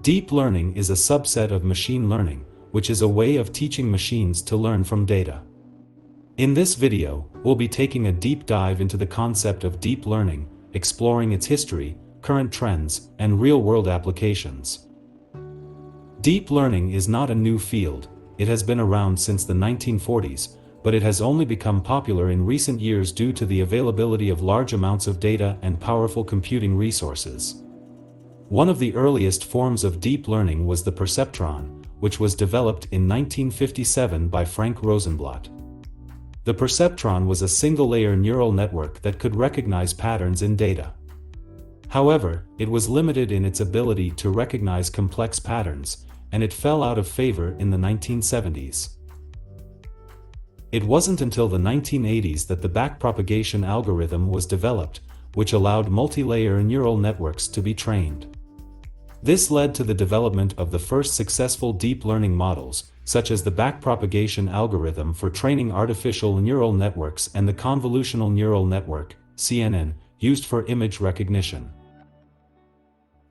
Deep learning is a subset of machine learning, which is a way of teaching machines to learn from data. In this video, we'll be taking a deep dive into the concept of deep learning, exploring its history, current trends, and real-world applications. Deep learning is not a new field. It has been around since the 1940s, but it has only become popular in recent years due to the availability of large amounts of data and powerful computing resources. One of the earliest forms of deep learning was the perceptron, which was developed in 1957 by Frank Rosenblatt. The perceptron was a single-layer neural network that could recognize patterns in data. However, it was limited in its ability to recognize complex patterns, and it fell out of favor in the 1970s. It wasn't until the 1980s that the backpropagation algorithm was developed, which allowed multi-layer neural networks to be trained. This led to the development of the first successful deep learning models, such as the backpropagation algorithm for training artificial neural networks and the convolutional neural network, CNN, used for image recognition.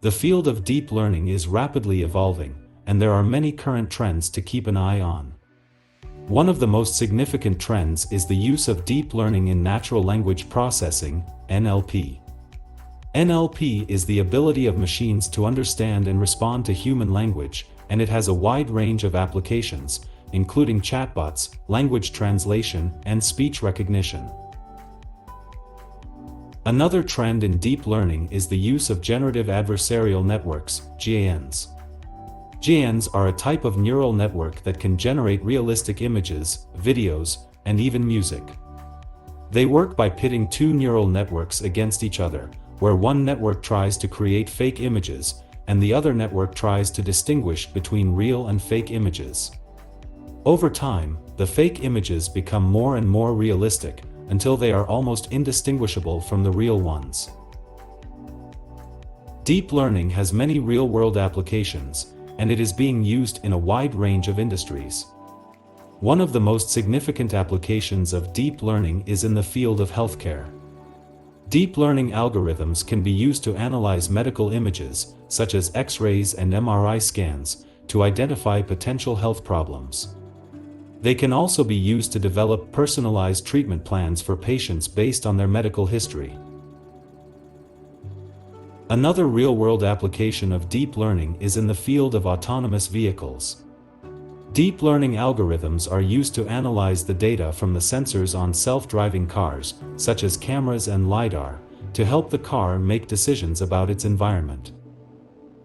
The field of deep learning is rapidly evolving, and there are many current trends to keep an eye on. One of the most significant trends is the use of deep learning in natural language processing, NLP. NLP is the ability of machines to understand and respond to human language, and it has a wide range of applications, including chatbots, language translation, and speech recognition. Another trend in deep learning is the use of generative adversarial networks, GANs. GANs are a type of neural network that can generate realistic images, videos, and even music. They work by pitting two neural networks against each other, where one network tries to create fake images, and the other network tries to distinguish between real and fake images. Over time, the fake images become more and more realistic, until they are almost indistinguishable from the real ones. Deep learning has many real-world applications, and it is being used in a wide range of industries. One of the most significant applications of deep learning is in the field of healthcare. Deep learning algorithms can be used to analyze medical images, such as X-rays and MRI scans, to identify potential health problems. They can also be used to develop personalized treatment plans for patients based on their medical history. Another real-world application of deep learning is in the field of autonomous vehicles. Deep learning algorithms are used to analyze the data from the sensors on self-driving cars, such as cameras and LiDAR, to help the car make decisions about its environment.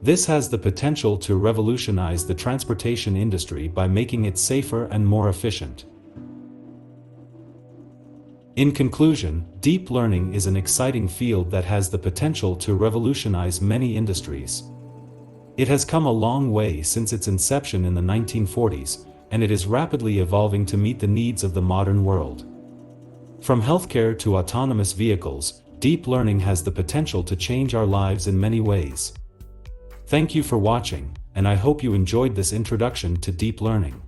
This has the potential to revolutionize the transportation industry by making it safer and more efficient. In conclusion, deep learning is an exciting field that has the potential to revolutionize many industries. It has come a long way since its inception in the 1940s, and it is rapidly evolving to meet the needs of the modern world. From healthcare to autonomous vehicles, deep learning has the potential to change our lives in many ways. Thank you for watching, and I hope you enjoyed this introduction to deep learning.